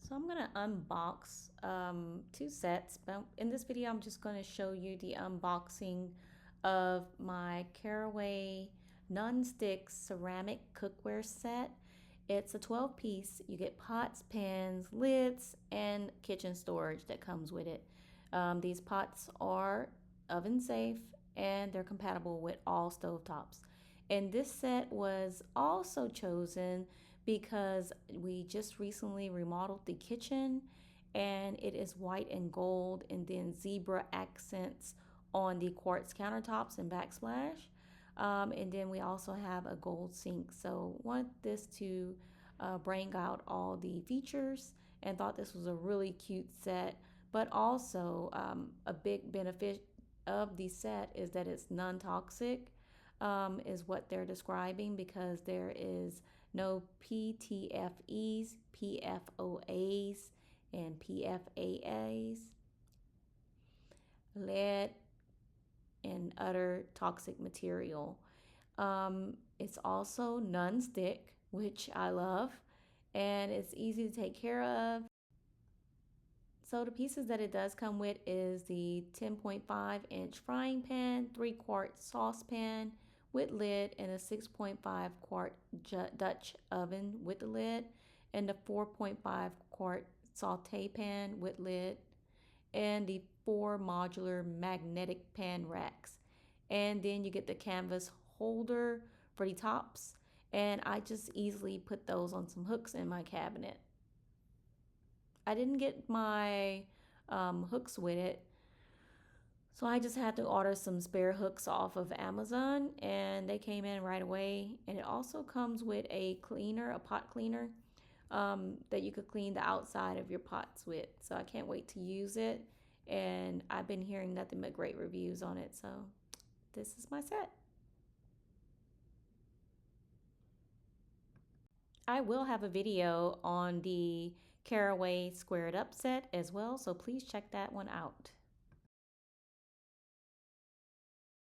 So I'm gonna unbox two sets, but in this video I'm just gonna show you the unboxing of my Caraway non-stick ceramic cookware set. It's a 12 piece. You get pots, pans, lids, and kitchen storage that comes with it. These pots are oven safe and they're compatible with all stovetops. And this set was also chosen because we just recently remodeled the kitchen and it is white and gold and then zebra accents on the quartz countertops and backsplash. And then we also have a gold sink. So want this to bring out all the features and thought this was a really cute set. But also a big benefit of the set is that it's non-toxic, is what they're describing, because there is no PTFEs, PFOAs, and PFAAs, lead, and other toxic material. It's also non-stick, which I love, and it's easy to take care of. So the pieces that it does come with is the 10.5-inch frying pan, 3-quart saucepan with lid, and a 6.5-quart Dutch oven with the lid, and the 4.5-quart saute pan with lid, and the 4 modular magnetic pan racks. And then you get the canvas holder for the tops, and I just easily put those on some hooks in my cabinet. I didn't get my hooks with it, so I just had to order some spare hooks off of Amazon, and they came in right away. And it also comes with a cleaner, a pot cleaner, that you could clean the outside of your pots with. So I can't wait to use it, and I've been hearing nothing but great reviews on it. So this is my set. I will have a video on the Caraway squared up set as well, so please check that one out.